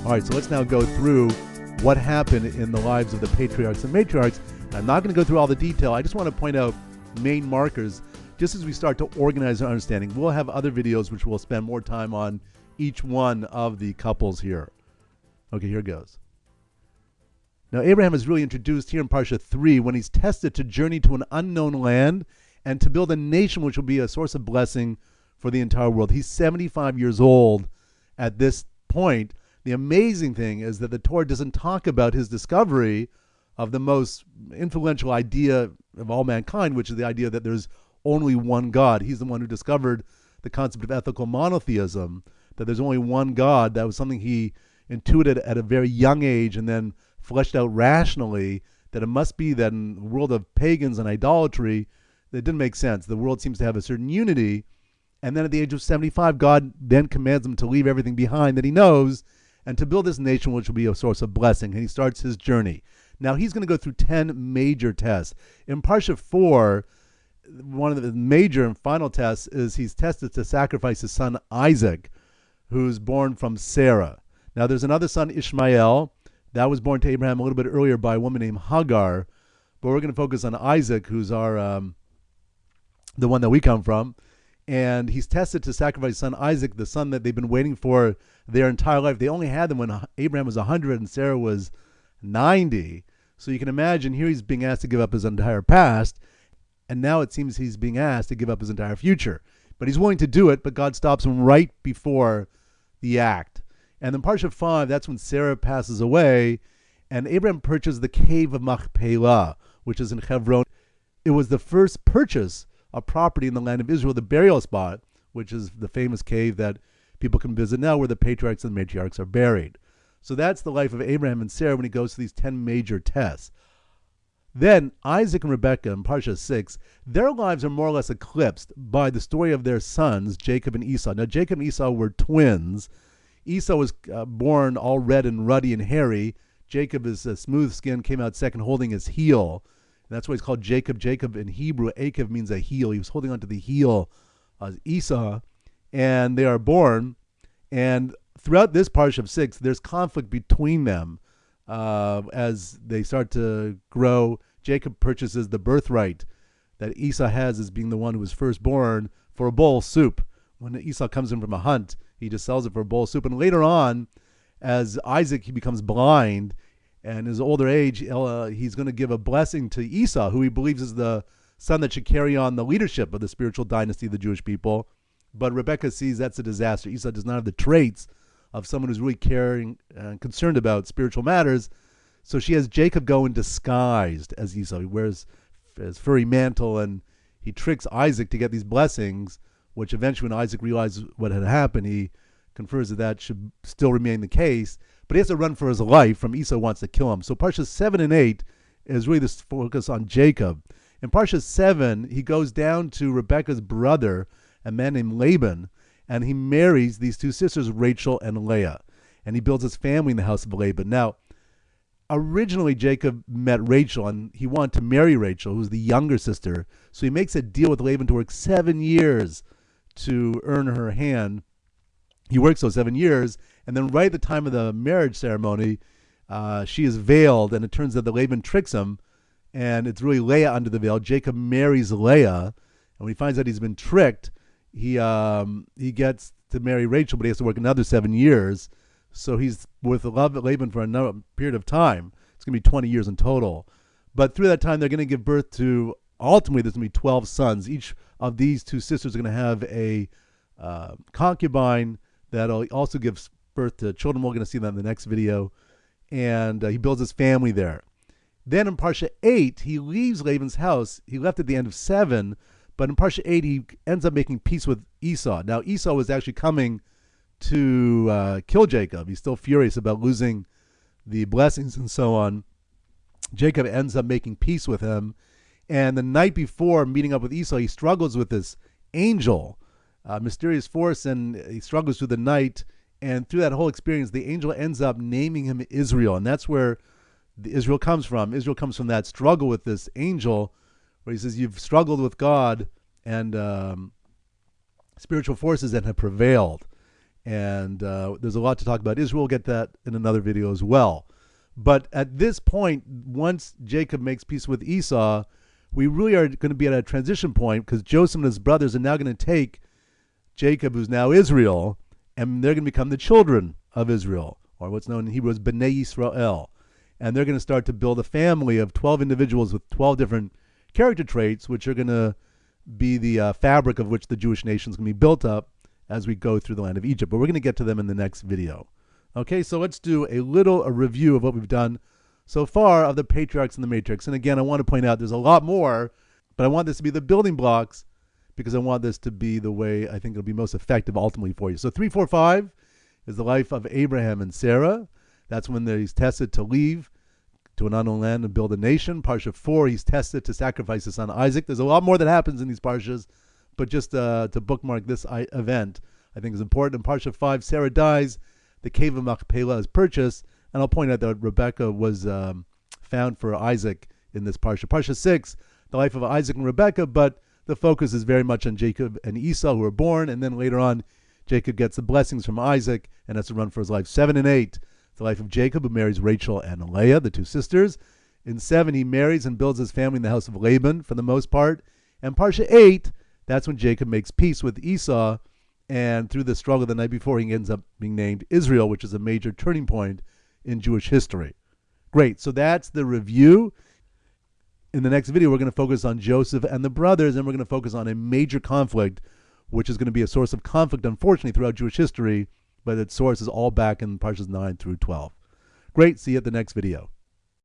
All right, so let's now go through what happened in the lives of the patriarchs and matriarchs. I'm not going to go through all the detail. I just want to point out main markers just as we start to organize our understanding. We'll have other videos which we'll spend more time on each one of the couples here. Okay, here goes. Now, Abraham is really introduced here in Parsha 3 when he's tested to journey to an unknown land and to build a nation which will be a source of blessing for the entire world. He's 75 years old at this point. The amazing thing is that the Torah doesn't talk about his discovery of the most influential idea of all mankind, which is the idea that there's only one God. He's the one who discovered the concept of ethical monotheism, that there's only one God. That was something he intuited at a very young age and then fleshed out rationally, that it must be that in the world of pagans and idolatry, that didn't make sense. The world seems to have a certain unity. And then at the age of 75, God then commands him to leave everything behind that he knows and to build this nation which will be a source of blessing. And he starts his journey. Now he's going to go through 10 major tests. In Parsha 4, one of the major and final tests is he's tested to sacrifice his son Isaac, who's born from Sarah. Now there's another son, Ishmael, that was born to Abraham a little bit earlier by a woman named Hagar. But we're going to focus on Isaac, who's our the one that we come from. And he's tested to sacrifice his son Isaac, the son that they've been waiting for their entire life. They only had them when Abraham was 100 and Sarah was 90. So you can imagine here he's being asked to give up his entire past. And now it seems he's being asked to give up his entire future. But he's willing to do it, but God stops him right before the act. And then Parsha 5, that's when Sarah passes away. And Abraham purchased the cave of Machpelah, which is in Hebron. It was the first purchase a property in the land of Israel, the burial spot, which is the famous cave that people can visit now where the patriarchs and matriarchs are buried. So that's the life of Abraham and Sarah when he goes to these 10 major tests. Then Isaac and Rebekah in Parsha 6, their lives are more or less eclipsed by the story of their sons, Jacob and Esau. Now Jacob and Esau were twins. Esau was born all red and ruddy and hairy. Jacob is smooth skin, came out second holding his heel. And that's why he's called Jacob. Jacob in Hebrew, Akev means a heel. He was holding onto the heel of Esau. And they are born. And throughout this Parsha of 6, there's conflict between them as they start to grow. Jacob purchases the birthright that Esau has as being the one who was first born for a bowl of soup. When Esau comes in from a hunt, he just sells it for a bowl of soup. And later on, as Isaac, he becomes blind, and in his older age, he's going to give a blessing to Esau, who he believes is the son that should carry on the leadership of the spiritual dynasty of the Jewish people. But Rebekah sees that's a disaster. Esau does not have the traits of someone who's really caring and concerned about spiritual matters. So she has Jacob go in disguised as Esau. He wears his furry mantle, and he tricks Isaac to get these blessings, which eventually when Isaac realizes what had happened, he confers that should still remain the case. But he has to run for his life from Esau, wants to kill him. So Parsha 7 and 8 is really this focus on Jacob. In Parsha 7, he goes down to Rebekah's brother, a man named Laban, and he marries these two sisters, Rachel and Leah. And he builds his family in the house of Laban. Now, originally Jacob met Rachel, and he wanted to marry Rachel, who's the younger sister. So he makes a deal with Laban to work 7 years to earn her hand. He works those 7 years, and then right at the time of the marriage ceremony, she is veiled, and it turns out that Laban tricks him, and it's really Leah under the veil. Jacob marries Leah, and when he finds out he's been tricked, he gets to marry Rachel, but he has to work another 7 years. So he's with Laban for another period of time. It's going to be 20 years in total. But through that time, they're going to give birth to, ultimately, there's going to be 12 sons. Each of these two sisters are going to have a concubine that'll also give birth to children. We're going to see that in the next video. And he builds his family there. Then in Parsha 8, he leaves Laban's house. He left at the end of 7. But in Parsha 8, he ends up making peace with Esau. Now, Esau was actually coming to kill Jacob. He's still furious about losing the blessings and so on. Jacob ends up making peace with him. And the night before meeting up with Esau, he struggles with this angel, mysterious force, and he struggles through the night. And through that whole experience, the angel ends up naming him Israel. And that's where Israel comes from. Israel comes from that struggle with this angel, where he says, you've struggled with God and spiritual forces that have prevailed. And there's a lot to talk about Israel. We'll get that in another video as well. But at this point, once Jacob makes peace with Esau, we really are going to be at a transition point, because Joseph and his brothers are now going to take Jacob, who's now Israel, and they're going to become the children of Israel, or what's known in Hebrew as Bnei Yisrael. And they're going to start to build a family of 12 individuals with 12 different character traits, which are going to be the fabric of which the Jewish nation is going to be built up as we go through the land of Egypt. But we're going to get to them in the next video. Okay, so let's do a review of what we've done so far of the patriarchs and the matriarchs. And again, I want to point out there's a lot more, but I want this to be the building blocks, because I want this to be the way I think it'll be most effective ultimately for you. So 3, 4, 5 is the life of Abraham and Sarah. That's when he's tested to leave to an unknown land and build a nation. Parsha 4, he's tested to sacrifice his son Isaac. There's a lot more that happens in these parshas, but just to bookmark this event, I think is important. In Parsha 5, Sarah dies. The cave of Machpelah is purchased. And I'll point out that Rebekah was found for Isaac in this parsha. Parsha 6, the life of Isaac and Rebekah, but the focus is very much on Jacob and Esau, who are born. And then later on, Jacob gets the blessings from Isaac and has to run for his life. 7 and 8, the life of Jacob, who marries Rachel and Leah, the two sisters. In 7, he marries and builds his family in the house of Laban for the most part. And Parsha 8, that's when Jacob makes peace with Esau, and through the struggle the night before, he ends up being named Israel, which is a major turning point in Jewish history. Great, so that's the review. In the next video, we're going to focus on Joseph and the brothers, and we're going to focus on a major conflict, which is going to be a source of conflict, unfortunately, throughout Jewish history, but its source is all back in Parshas 9 through 12. Great, see you at the next video.